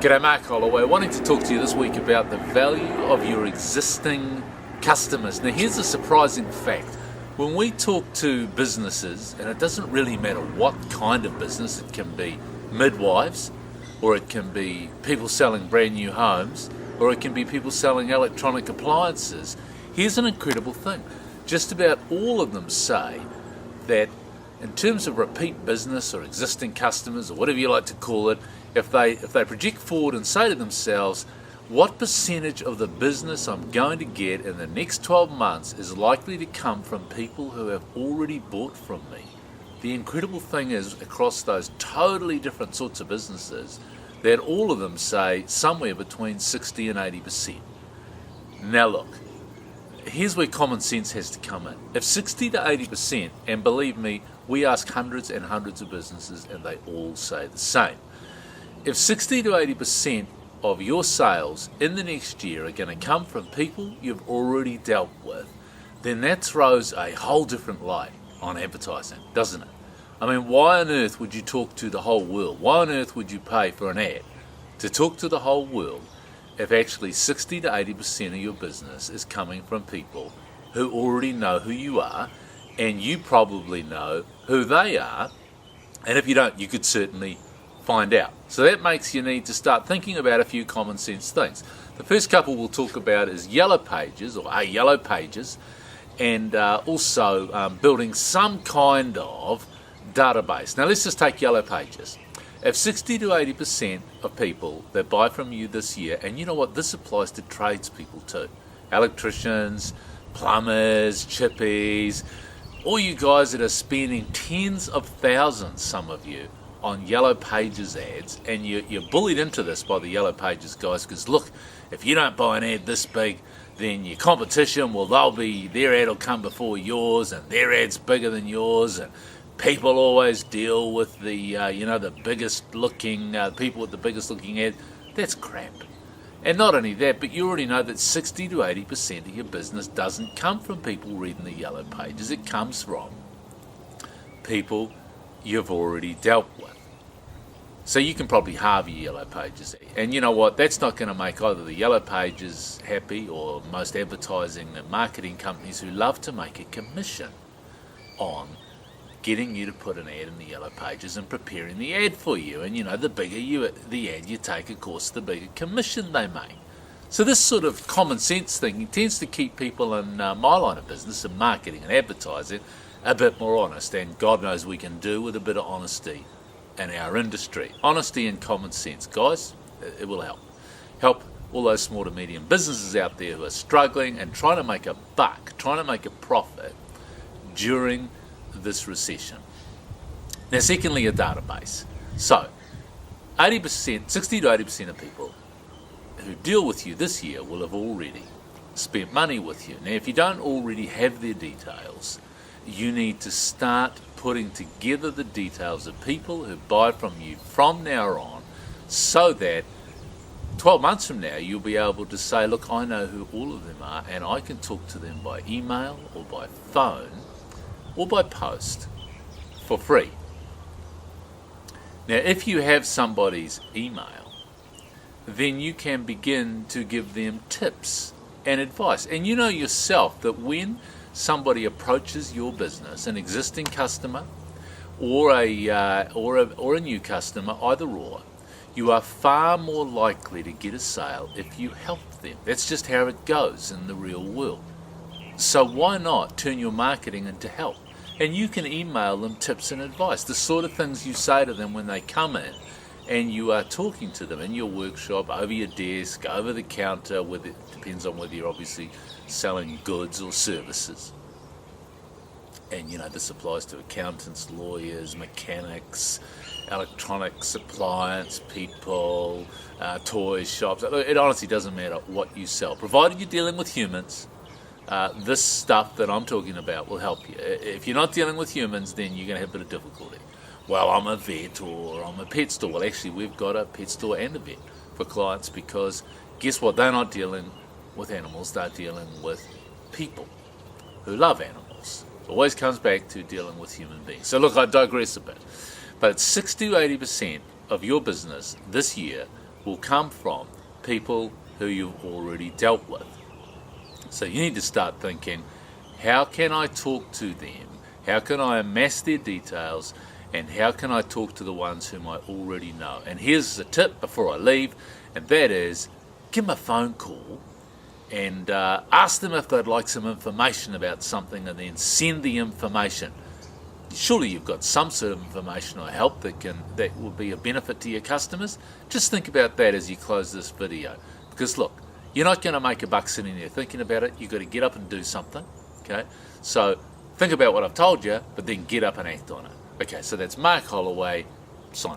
G'day, Mark Holloway. Wanting to talk to you this week about the value of your existing customers. Now, here's a surprising fact. When we talk to businesses, and it doesn't really matter what kind of business, it can be midwives, or it can be people selling brand new homes, or it can be people selling electronic appliances. Here's an incredible thing. Just about all of them say that in terms of repeat business or existing customers, or whatever you like to call it, if they project forward and say to themselves, what percentage of the business I'm going to get in the next 12 months is likely to come from people who have already bought from me? The incredible thing is, across those totally different sorts of businesses, that all of them say somewhere between 60 and 80%. Now look, here's where common sense has to come in. If 60 to 80%, and believe me, we ask hundreds and hundreds of businesses and they all say the same. If 60 to 80% of your sales in the next year are going to come from people you've already dealt with, then that throws a whole different light on advertising, doesn't it? I mean, why on earth would you talk to the whole world? Why on earth would you pay for an ad to talk to the whole world if actually 60 to 80% of your business is coming from people who already know who you are, and you probably know who they are, and if you don't, you could certainly find out. So that makes you need to start thinking about a few common sense things. The first couple we'll talk about is Yellow Pages, or Yellow Pages, and also building some kind of database. Now let's just take Yellow Pages. If 60 to 80% of people that buy from you this year, and you know what, this applies to tradespeople too, electricians, plumbers, chippies, all you guys that are spending tens of thousands, some of you, on Yellow Pages ads, and you're bullied into this by the Yellow Pages guys, because look, if you don't buy an ad this big, then your competition, well, their ad will come before yours, and their ad's bigger than yours, and people always deal with the the biggest looking people with the biggest looking ad. That's crap. And not only that, but you already know that 60 to 80% of your business doesn't come from people reading the Yellow Pages. It comes from people you've already dealt with. So you can probably halve your Yellow Pages. And you know what? That's not going to make either the Yellow Pages happy or most advertising and marketing companies who love to make a commission on getting you to put an ad in the Yellow Pages and preparing the ad for you. And the bigger the ad you take, of course, the bigger commission they make. So this sort of common sense thing tends to keep people in my line of business, in marketing and advertising, a bit more honest, and God knows we can do with a bit of honesty in our industry. Honesty and common sense, guys, it will help. Help all those small to medium businesses out there who are struggling and trying to make a buck, trying to make a profit during this recession. Now, secondly, a database. So, 60 to 80% of people who deal with you this year will have already spent money with you. Now, if you don't already have their details, you need to start putting together the details of people who buy from you from now on, so that 12 months from now you'll be able to say, look, I know who all of them are, and I can talk to them by email or by phone or by post for free. Now, if you have somebody's email, then you can begin to give them tips and advice. And you know yourself that when somebody approaches your business, an existing customer or a new customer, either or, you are far more likely to get a sale if you help them. That's just how it goes in the real world. So why not turn your marketing into help? And you can email them tips and advice, the sort of things you say to them when they come in and you are talking to them in your workshop, over your desk, over the counter, it depends on whether you're obviously selling goods or services. And this applies to accountants, lawyers, mechanics, electronics, appliance people, toys, shops. It honestly doesn't matter what you sell, provided you're dealing with humans. This stuff that I'm talking about will help you. If you're not dealing with humans, then you're going to have a bit of difficulty. Well, I'm a vet or I'm a pet store. Well, actually, we've got a pet store and a vet for clients, because guess what? They're not dealing with animals. They're dealing with people who love animals. It always comes back to dealing with human beings. So look, I digress a bit. But 60 to 80% of your business this year will come from people who you've already dealt with. So you need to start thinking, how can I talk to them? How can I amass their details? And how can I talk to the ones whom I already know? And here's a tip before I leave, and that is, give them a phone call and ask them if they'd like some information about something, and then send the information. Surely you've got some sort of information or help that will be a benefit to your customers. Just think about that as you close this video. Because look, you're not going to make a buck sitting there thinking about it. You've got to get up and do something. Okay, so think about what I've told you, but then get up and act on it. Okay, so that's Mark Holloway signing.